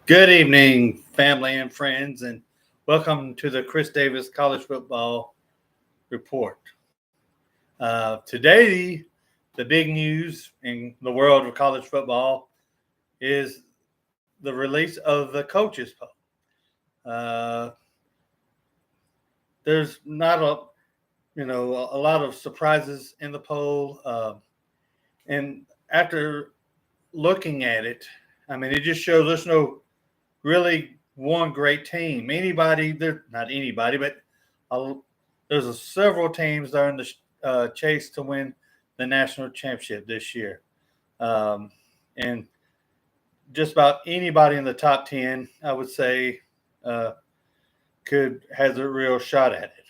Good evening, family and friends, and welcome to the Chris Davis College Football Report. Today, the big news in the world of college football is the release of the coaches poll. There's not a lot of surprises in the poll, and after looking at it, I mean, it just shows there's no really one great team. Not anybody, but there's several teams that are in the chase to win the national championship this year. And just about anybody in the top 10, I would say, has a real shot at it.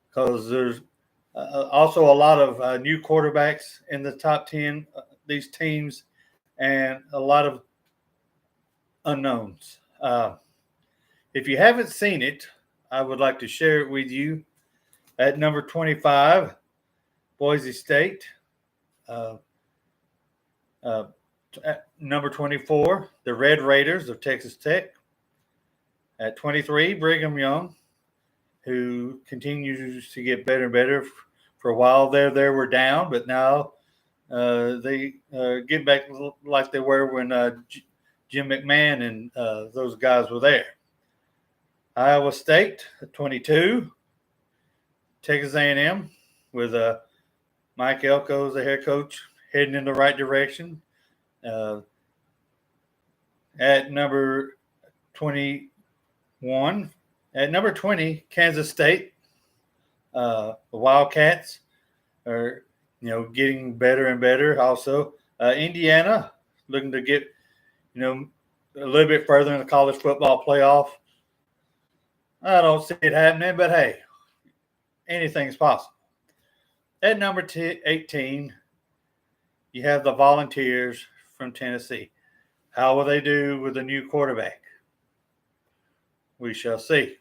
Because there's also a lot of new quarterbacks in the top 10, these teams, and a lot of unknowns. If you haven't seen it, I would like to share it with you. At number 25, Boise State. At number 24, the Red Raiders of Texas Tech. At 23, Brigham Young, who continues to get better and better. For a while there, they were down, but now they get back like they were when Jim McMahon and those guys were there. Iowa State at 22, Texas A&M with Mike Elko as the head coach heading in the right direction. At number 21, at number 20, Kansas State. The Wildcats are getting better and better. Also, Indiana looking to get a little bit further in the college football playoff. I don't see it happening, but hey, anything's possible. At number 18, you have the Volunteers from Tennessee. How will they do with a new quarterback? We shall see.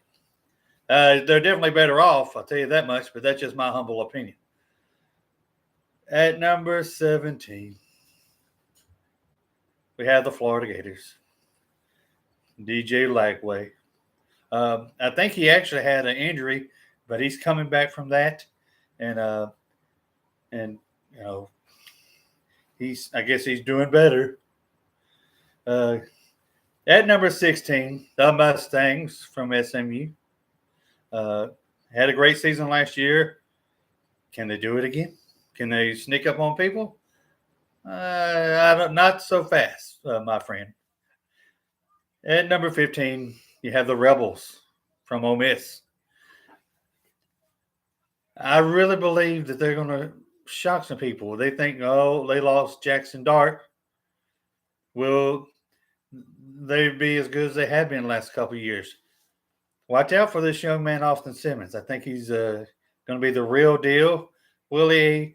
They're definitely better off, I'll tell you that much, but that's just my humble opinion. At number 17, we have the Florida Gators. DJ Lagway. I think he actually had an injury, but he's coming back from that, and I guess he's doing better. At number 16, the Mustangs from SMU. Had a great season last year. Can they do it again? Can they sneak up on people? Not so fast, my friend. At number 15, you have the Rebels from Ole Miss. I really believe that they're going to shock some people. They think, they lost Jackson Dart. Will they be as good as they have been the last couple of years? Watch out for this young man, Austin Simmons. I think he's going to be the real deal. Will he,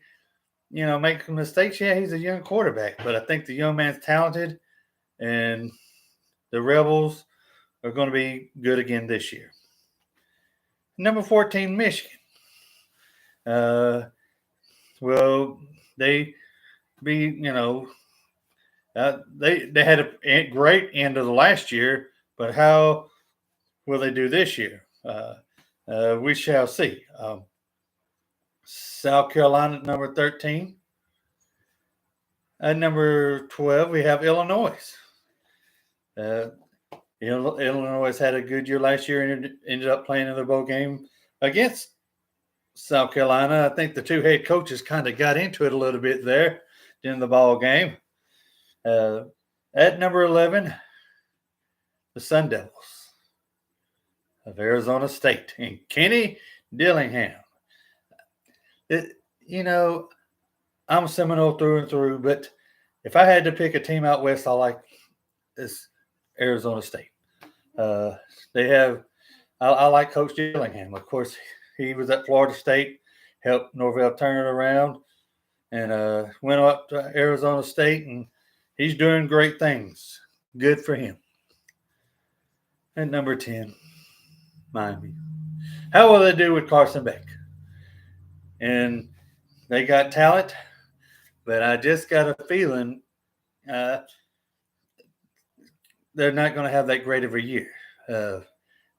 make mistakes? Yeah, he's a young quarterback, but I think the young man's talented, and the Rebels are going to be good again this year. Number 14, Michigan. They had a great end of the last year, but how will they do this year? We shall see. South Carolina at number 13. At number 12, we have Illinois. Illinois had a good year last year and ended up playing in the bowl game against South Carolina. I think the two head coaches kind of got into it a little bit there in the ball game. At number 11, the Sun Devils of Arizona State and Kenny Dillingham. I'm Seminole through and through, but if I had to pick a team out west, I like this Arizona State. I like Coach Dillingham. Of course, he was at Florida State, helped Norvell turn it around, and went up to Arizona State, and he's doing great things. Good for him. At number 10, Miami. How will they do with Carson Beck? And they got talent, but I just got a feeling they're not going to have that great of a year.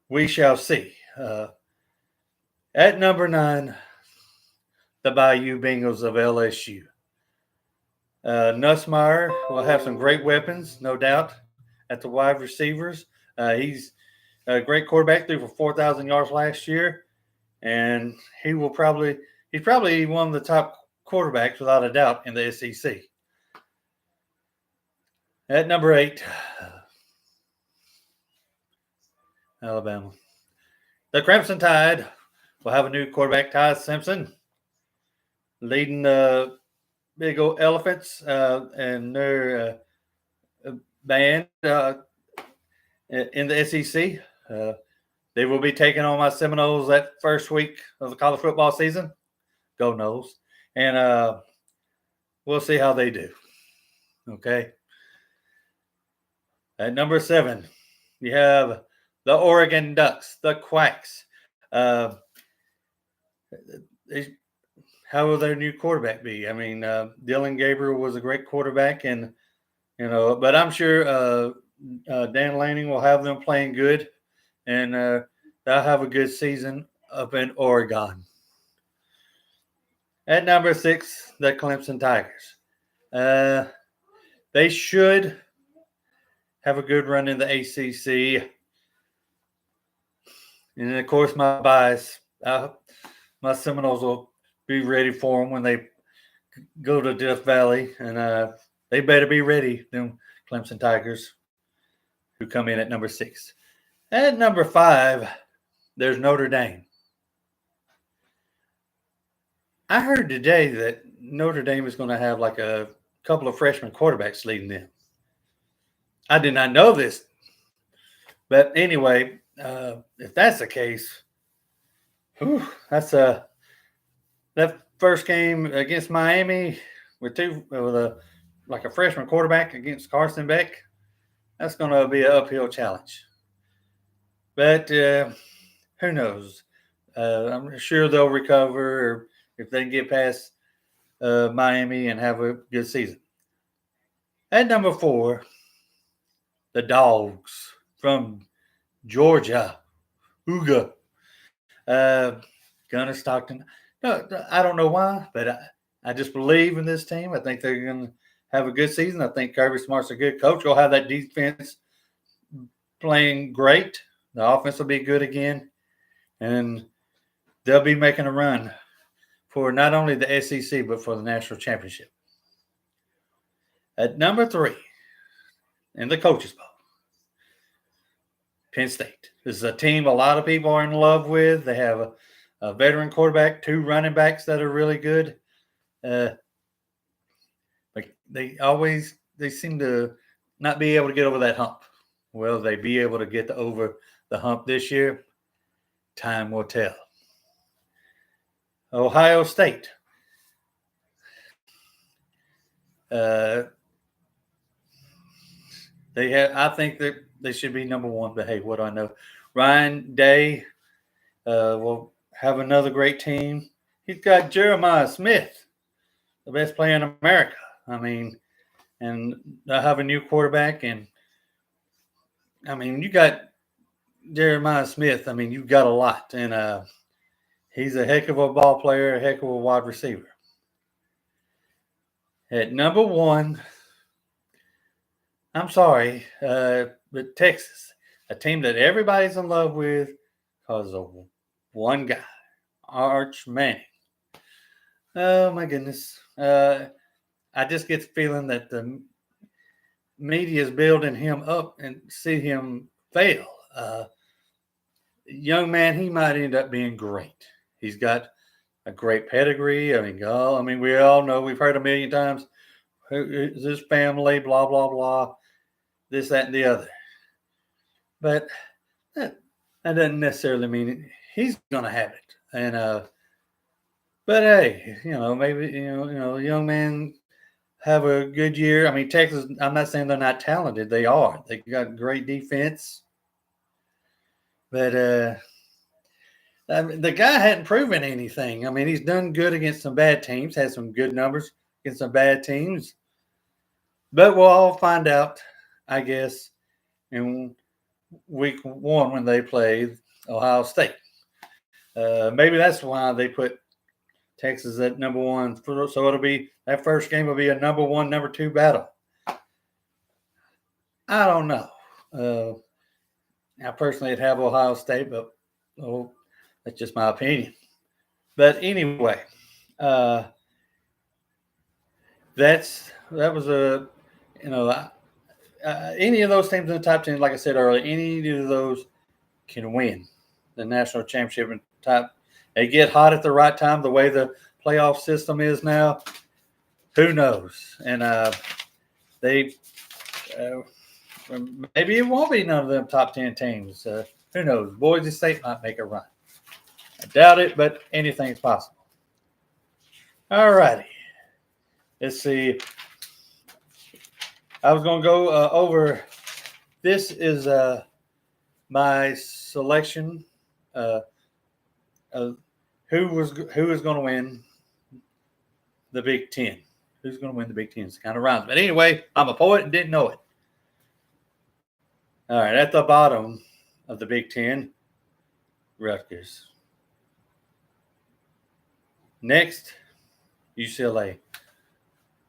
We shall see. At number 9, the Bayou Bengals of LSU. Nussmeier will have some great weapons, no doubt, at the wide receivers. He's a great quarterback, threw for 4,000 yards last year, and he's probably one of the top quarterbacks without a doubt in the SEC. At number 8, Alabama. The Crimson Tide will have a new quarterback, Ty Simpson, leading the Big Old Elephants and their band in the SEC. They will be taking on my Seminoles that first week of the college football season. Go Noles. And we'll see how they do. Okay. At number 7, you have the Oregon Ducks, the Quacks. How will their new quarterback be? I mean, Dylan Gabriel was a great quarterback, and but I'm sure Dan Lanning will have them playing good, and they'll have a good season up in Oregon. At number 6, the Clemson Tigers. They should have a good run in the ACC. And, of course, my bias, my Seminoles will be ready for them when they go to Death Valley. And they better be ready, them Clemson Tigers, who come in at number 6. At number 5, there's Notre Dame. I heard today that Notre Dame is going to have like a couple of freshman quarterbacks leading them. I did not know this. But anyway, if that's the case, that's that first game against Miami with a freshman quarterback against Carson Beck. That's going to be an uphill challenge. But who knows? I'm sure they'll recover if they can get past Miami and have a good season. At number 4, the Dogs from Georgia, Gunner Stockton. No, I don't know why, but I just believe in this team. I think they're going to have a good season. I think Kirby Smart's a good coach. He'll have that defense playing great. The offense will be good again, and they'll be making a run for not only the SEC but for the national championship. At number 3, in the Coaches Bowl, Penn State. This is a team a lot of people are in love with. They have a veteran quarterback, 2 running backs that are really good. But they seem to not be able to get over that hump. Will they be able to get over the hump this year? Time will tell. Ohio State. I think that they should be number 1, but hey, what do I know? Ryan Day will have another great team. He's got Jeremiah Smith, the best player in America. I mean, and they'll have a new quarterback. And, I mean, you got Jeremiah Smith. I mean, you've got a lot. And he's a heck of a ball player, a heck of a wide receiver. At number 1, I'm sorry, but Texas, a team that everybody's in love with because of one guy, Arch Manning. Oh, my goodness. I just get the feeling that the media is building him up and see him fail. Young man, he might end up being great. He's got a great pedigree. I mean, we all know, we've heard a million times, who is his family, blah, blah, blah, this, that, and the other. But that doesn't necessarily mean he's going to have it. And but hey, maybe young man have a good year. I mean, Texas, I'm not saying they're not talented. They are. They got great defense. But the guy hadn't proven anything. I mean, he's done good against some bad teams, had some good numbers against some bad teams. But we'll all find out, I guess, in week 1 when they played Ohio State. Maybe that's why they put Texas at number 1. So it'll be that first game will be a number 1, number 2 battle. I don't know. I personally would have Ohio State, but that's just my opinion. But anyway, that was a any of those teams in the top 10, like I said earlier, any of those can win the national championship. And they get hot at the right time. The way the playoff system is now, who knows? And maybe it won't be none of them top 10 teams. Who knows? Boise State might make a run. I doubt it, but anything's possible. All righty. Let's see. I was going to go over. This is my selection of who is going to win the Big Ten. Who's going to win the Big Ten? It's kind of rhymes. But anyway, I'm a poet and didn't know it. All right, at the bottom of the Big Ten, Rutgers. Next, UCLA.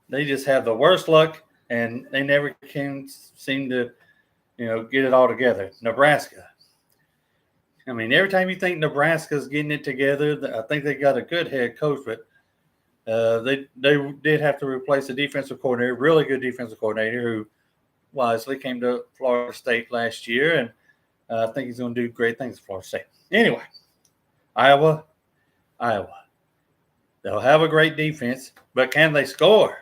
They just have the worst luck, and they never can seem to, get it all together. Nebraska. I mean, every time you think Nebraska's getting it together, I think they got a good head coach, but they did have to replace a defensive coordinator, really good defensive coordinator, who wisely came to Florida State last year, and I think he's going to do great things at Florida State. Anyway, Iowa. They'll have a great defense, but can they score?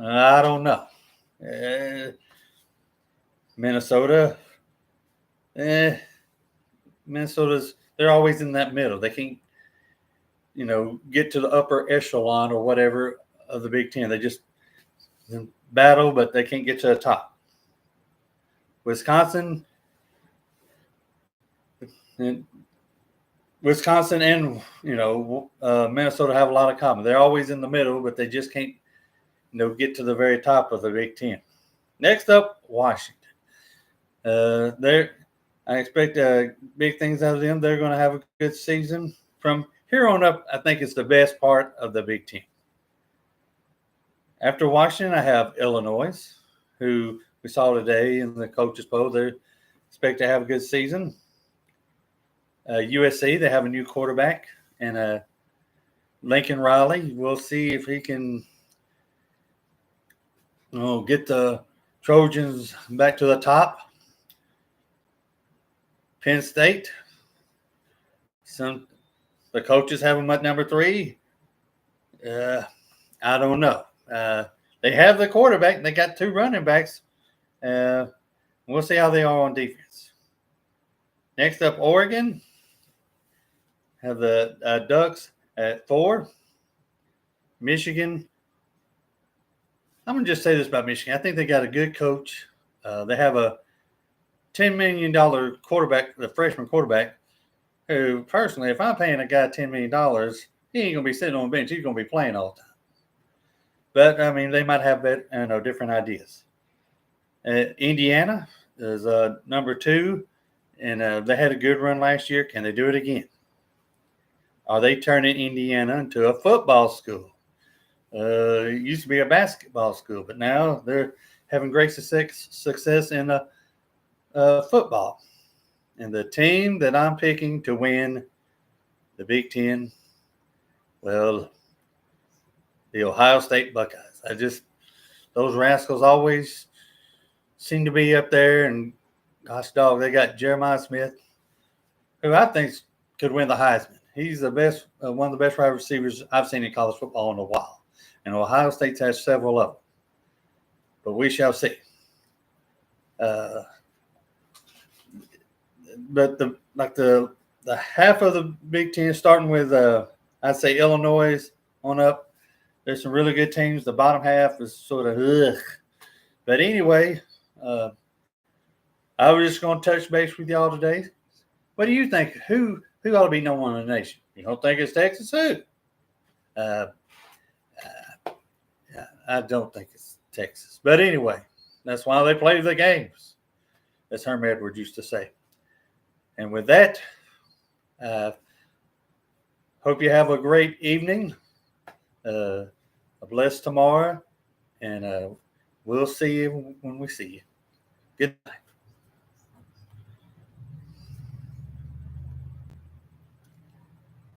I don't know. Minnesota. Minnesota's, they're always in that middle. They can't, get to the upper echelon or whatever of the Big Ten. They just battle, but they can't get to the top. Wisconsin and Minnesota have a lot of common. They're always in the middle, but they just can't, get to the very top of the Big Ten. Next up, Washington. I expect big things out of them. They're going to have a good season. From here on up, I think it's the best part of the Big Ten. After Washington, I have Illinois, who we saw today in the coaches poll. They expect to have a good season. USC, they have a new quarterback, and Lincoln Riley. We'll see if he can get the Trojans back to the top. Penn State, the coaches have them at number 3. I don't know. They have the quarterback, and they got 2 running backs. We'll see how they are on defense. Next up, Oregon. Have the Ducks at 4. Michigan. I'm going to just say this about Michigan. I think they got a good coach. They have a $10 million quarterback, the freshman quarterback, who personally, if I'm paying a guy $10 million, he ain't going to be sitting on the bench. He's going to be playing all the time. But, I mean, they might have different ideas. Indiana is number 2, and they had a good run last year. Can they do it again? Are they turning Indiana into a football school? It used to be a basketball school, but now they're having great success in football. And the team that I'm picking to win the Big Ten, well, the Ohio State Buckeyes. Those rascals always seem to be up there. And gosh dog, they got Jeremiah Smith, who I think could win the Heisman. He's the best, one of the best wide receivers I've seen in college football in a while. And Ohio State has several of them. But we shall see. But the half of the Big Ten, starting with I'd say Illinois on up. There's some really good teams. The bottom half is sort of ugh. But anyway, I was just going to touch base with y'all today. What do you think? Who ought to be number 1 in the nation? You don't think it's Texas? Who? I don't think it's Texas. But anyway, that's why they play the games. as Herm Edwards used to say. And with that, hope you have a great evening, a blessed tomorrow, and we'll see you when we see you. Good night.